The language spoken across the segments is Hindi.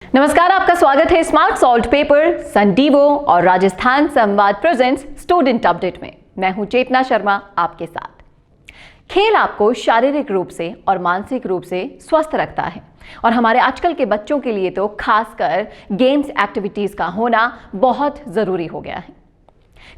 नमस्कार, आपका स्वागत है स्मार्ट सॉल्ट पेपर, संडीवो और राजस्थान संवाद प्रेजेंट्स स्टूडेंट अपडेट में। मैं हूं चेतना शर्मा आपके साथ। खेल आपको शारीरिक रूप से और मानसिक रूप से स्वस्थ रखता है और हमारे आजकल के बच्चों के लिए तो खासकर गेम्स एक्टिविटीज का होना बहुत जरूरी हो गया है।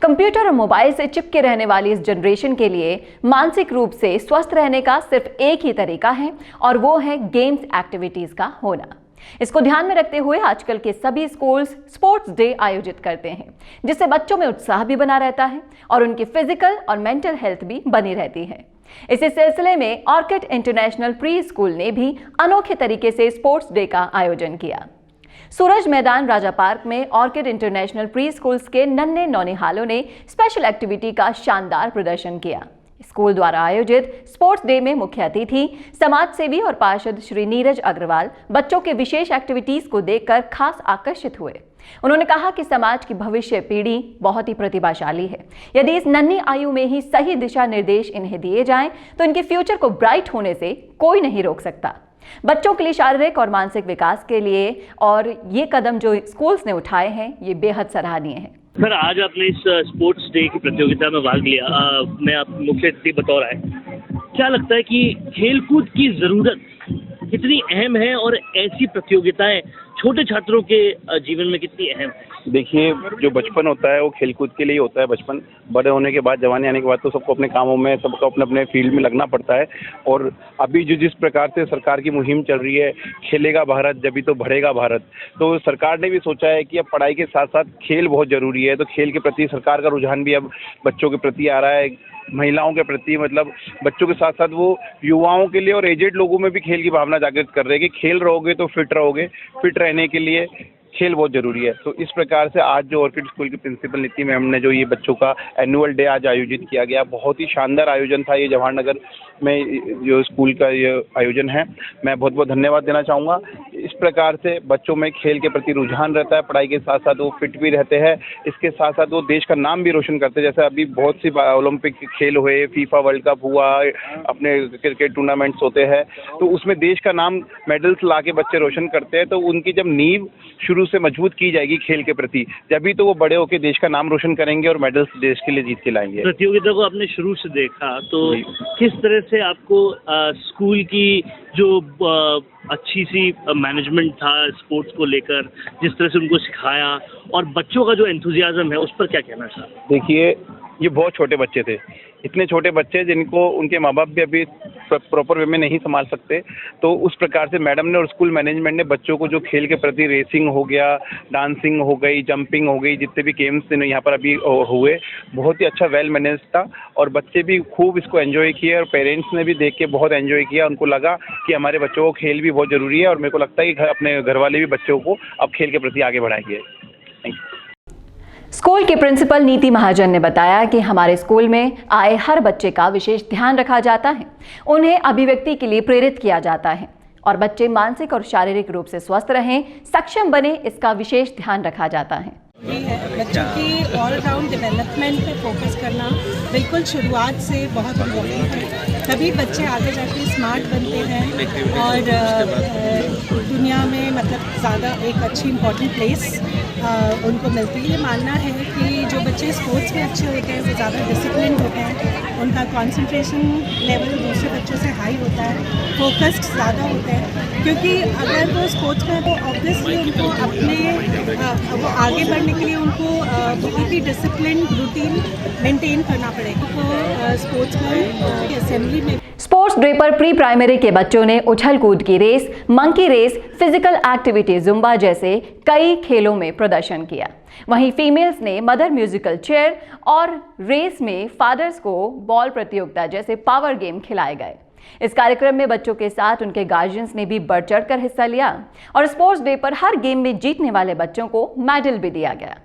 कंप्यूटर और मोबाइल से चिपके रहने वाली इस जनरेशन के लिए मानसिक रूप से स्वस्थ रहने का सिर्फ एक ही तरीका है और वो है गेम्स एक्टिविटीज का होना। इसको ध्यान में रखते हुए आजकल के सभी स्कूल्स स्पोर्ट्स डे आयोजित करते हैं, जिससे बच्चों में उत्साह भी बना रहता है और उनकी फिजिकल और मेंटल हेल्थ भी बनी रहती है। इसी सिलसिले में ऑर्किड इंटरनेशनल प्री स्कूल ने भी अनोखे तरीके से स्पोर्ट्स डे का आयोजन किया। सूरज मैदान राजा पार्क में ऑर्किड इंटरनेशनल प्री स्कूल्स के नन्हे नौनिहालों ने स्पेशल एक्टिविटी का शानदार प्रदर्शन किया। स्कूल द्वारा आयोजित स्पोर्ट्स डे में मुख्य अतिथि समाज सेवी और पार्षद श्री नीरज अग्रवाल बच्चों के विशेष एक्टिविटीज को देखकर खास आकर्षित हुए। उन्होंने कहा कि समाज की भविष्य पीढ़ी बहुत ही प्रतिभाशाली है। यदि इस नन्ही आयु में ही सही दिशा निर्देश इन्हें दिए जाएं तो इनके फ्यूचर को ब्राइट होने से कोई नहीं रोक सकता। बच्चों के लिए शारीरिक और मानसिक विकास के लिए और ये कदम जो स्कूल्स ने उठाए हैं ये बेहद सराहनीय है। सर, आज आपने इस स्पोर्ट्स डे की प्रतियोगिता में भाग लिया। मैं आप मुख्य अतिथि बतौर आए, क्या लगता है कि खेलकूद की ज़रूरत कितनी अहम है और ऐसी प्रतियोगिताएं छोटे छात्रों के जीवन में कितनी अहम है? देखिए, जो बचपन होता है वो खेलकूद के लिए होता है। बचपन बड़े होने के बाद, जवानी आने के बाद तो सबको अपने कामों में, सबको अपने अपने फील्ड में लगना पड़ता है। और अभी जो जिस प्रकार से सरकार की मुहिम चल रही है, खेलेगा भारत जब भी तो बढ़ेगा भारत, तो सरकार ने भी सोचा है कि अब पढ़ाई के साथ साथ खेल बहुत ज़रूरी है। तो खेल के प्रति सरकार का रुझान भी अब बच्चों के प्रति आ रहा है, महिलाओं के प्रति, मतलब बच्चों के साथ साथ वो युवाओं के लिए और एजेड लोगों में भी खेल की भावना जागृत कर रहे हैं कि खेल रहोगे तो फिट रहोगे। फिट रहने के लिए खेल बहुत ज़रूरी है। तो इस प्रकार से आज जो ऑर्किड स्कूल की प्रिंसिपल नीति मैम ने जो ये बच्चों का एनुअल डे आज आयोजित किया गया, बहुत ही शानदार आयोजन था। ये जवाहर नगर में जो स्कूल का ये आयोजन है, मैं बहुत बहुत धन्यवाद देना चाहूँगा। इस प्रकार से बच्चों में खेल के प्रति रुझान रहता है, पढ़ाई के साथ साथ वो फिट भी रहते हैं। इसके साथ साथ वो देश का नाम भी रोशन करते हैं। जैसे अभी बहुत सी ओलंपिक खेल हुए, फीफा वर्ल्ड कप हुआ, अपने क्रिकेट टूर्नामेंट्स होते हैं, तो उसमें देश का नाम मेडल्स ला के बच्चे रोशन करते हैं। तो उनकी जब नींव शुरू से मजबूत की जाएगी खेल के प्रति, जब तो वो बड़े होकर देश का नाम रोशन करेंगे और मेडल्स देश के लिए जीत के लाएंगे। प्रतियोगिता को आपने शुरू से देखा तो किस तरह से आपको स्कूल की जो अच्छी सी मैनेजमेंट था स्पोर्ट्स को लेकर, जिस तरह से उनको सिखाया और बच्चों का जो एंथुजियाज्म है, उस पर क्या कहना चाहते? देखिए, ये बहुत छोटे बच्चे थे, इतने छोटे बच्चे जिनको उनके माँ बाप भी अभी प्रॉपर वे में नहीं संभाल सकते। तो उस प्रकार से मैडम ने और स्कूल मैनेजमेंट ने बच्चों को जो खेल के प्रति, रेसिंग हो गया, डांसिंग हो गई, जंपिंग हो गई, जितने भी गेम्स यहाँ पर अभी हुए, बहुत ही अच्छा वेल मैनेज था और बच्चे भी खूब इसको एंजॉय किए और पेरेंट्स ने भी देख के बहुत एंजॉय किया। उनको लगा कि हमारे बच्चों को खेल भी बहुत ज़रूरी है और मेरे को लगता है कि अपने घर वाले भी बच्चों को अब खेल के प्रति आगे बढ़ाएंगे। Thank you. स्कूल के प्रिंसिपल नीति महाजन ने बताया कि हमारे स्कूल में आए हर बच्चे का विशेष ध्यान रखा जाता है, उन्हें अभिव्यक्ति के लिए प्रेरित किया जाता है और बच्चे मानसिक और शारीरिक रूप से स्वस्थ रहें, सक्षम बने, इसका विशेष ध्यान रखा जाता है। बच्चों की ऑल राउंड डेवलपमेंट पे फोकस करना बिल्कुल शुरुआत से बहुत इम्पोर्टेंट है। तभी बच्चे आगे जाके स्मार्ट बनते हैं और दुनिया में मतलब ज़्यादा एक अच्छी इम्पोर्टेंट प्लेस उनको मिलती है। ये मानना है कि जो बच्चे स्पोर्ट्स में अच्छे होते हैं वो ज़्यादा डिसिप्लिन होते हैं, उनका कंसंट्रेशन लेवल दूसरे बच्चों से हाई होता है, फोकस्ड ज़्यादा होते हैं, क्योंकि अगर वो स्पोर्ट्स में तो ऑब्वियसली उनको अपने वो आगे बढ़ने के लिए उनको बहुत ही डिसिप्लिन रूटीन मेंटेन करना पड़ेगा। तो स्पोर्ट्स में असेंबली में स्पोर्ट्स डे पर प्री प्राइमरी के बच्चों ने उछल कूद की race, monkey race, physical activity Zumba जैसे कई खेलों में प्रदर्शन किया। वहीं फीमेल्स ने मदर म्यूजिकल चेयर और रेस में फादर्स को बॉल प्रतियोगिता जैसे पावर गेम खिलाए गए। इस कार्यक्रम में बच्चों के साथ उनके गार्जियंस ने भी बढ़ चढ़कर हिस्सा लिया और स्पोर्ट्स डे पर हर गेम में जीतने वाले बच्चों को मेडल भी दिया गया।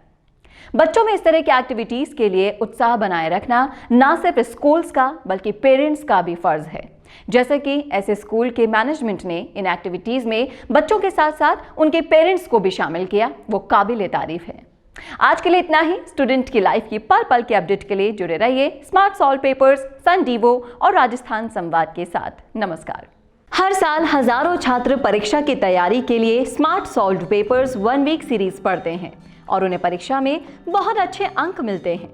बच्चों में इस तरह की एक्टिविटीज के लिए उत्साह बनाए रखना ना सिर्फ स्कूल्स का बल्कि पेरेंट्स का भी फर्ज है। जैसे कि ऐसे स्कूल के मैनेजमेंट ने इन एक्टिविटीज में बच्चों के साथ साथ उनके पेरेंट्स को भी शामिल किया, वो काबिल तारीफ है। आज के लिए इतना ही। स्टूडेंट की लाइफ की पल पल के अपडेट के लिए जुड़े रहिए स्मार्ट सॉल्ट पेपर्स, संडीवो और राजस्थान संवाद के साथ। नमस्कार। हर साल हजारों छात्र परीक्षा की तैयारी के लिए smart solved papers 1 week series पढ़ते हैं और उन्हें परीक्षा में बहुत अच्छे अंक मिलते हैं।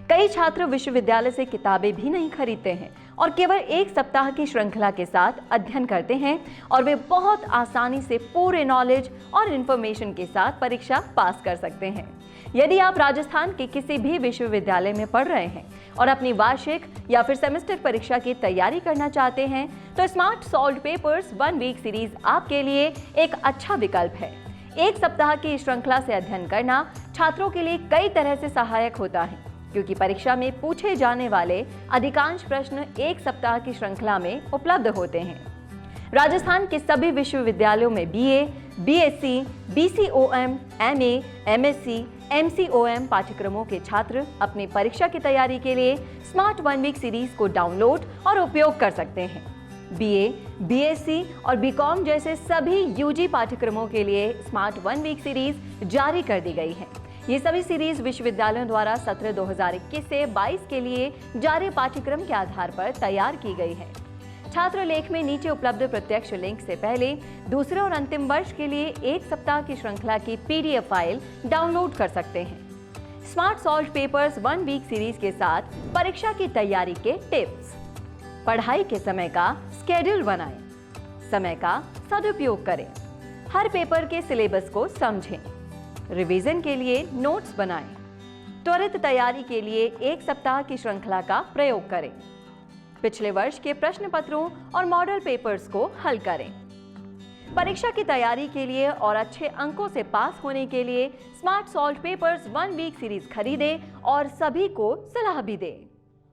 कई छात्र विश्वविद्यालय से किताबें भी नहीं खरीदते हैं और केवल 1 सप्ताह की श्रृंखला के साथ अध्ययन करते हैं और वे बहुत आसानी से पूरे नॉलेज और इंफॉर्मेशन के साथ परीक्षा पास कर सकते हैं। यदि आप राजस्थान के किसी भी विश्वविद्यालय में पढ़ रहे हैं और अपनी वार्षिक या फिर सेमेस्टर परीक्षा की तैयारी करना चाहते हैं तो smart solved papers 1 week series आपके लिए एक अच्छा विकल्प है। 1 सप्ताह की श्रृंखला से अध्ययन करना छात्रों के लिए कई तरह से सहायक होता है, क्योंकि परीक्षा में पूछे जाने वाले अधिकांश प्रश्न 1 सप्ताह की श्रृंखला में उपलब्ध होते हैं। राजस्थान के सभी विश्वविद्यालयों में BA, BSc, BCOM, MA, MSc, MCOM पाठ्यक्रमों के छात्र अपनी परीक्षा की तैयारी के लिए स्मार्ट 1 वीक सीरीज को डाउनलोड और उपयोग कर सकते हैं। BA, BSc और BCom जैसे सभी UG पाठ्यक्रमों के लिए स्मार्ट 1 वीक सीरीज जारी कर दी गई है। ये सभी सीरीज विश्वविद्यालयों द्वारा सत्र 2021 से 22 के लिए जारी पाठ्यक्रम के आधार पर तैयार की गई है। छात्र लेख में नीचे उपलब्ध प्रत्यक्ष लिंक से पहले दूसरे और अंतिम वर्ष के लिए 1 सप्ताह की श्रृंखला की PDF फाइल डाउनलोड कर सकते हैं। Smart solved papers 1 week series के साथ परीक्षा की तैयारी के टिप्स। पढ़ाई के समय का स्केड्यूल बनाएं, समय का सदुपयोग करें, हर पेपर के सिलेबस को समझें, रिवीजन के लिए नोट्स बनाएं, त्वरित तैयारी के लिए 1 सप्ताह की श्रृंखला का प्रयोग करें, पिछले वर्ष के प्रश्न पत्रों और मॉडल पेपर्स को हल करें। परीक्षा की तैयारी के लिए और अच्छे अंकों से पास होने के लिए smart solved papers 1 week series खरीदें और सभी को सलाह भी दें।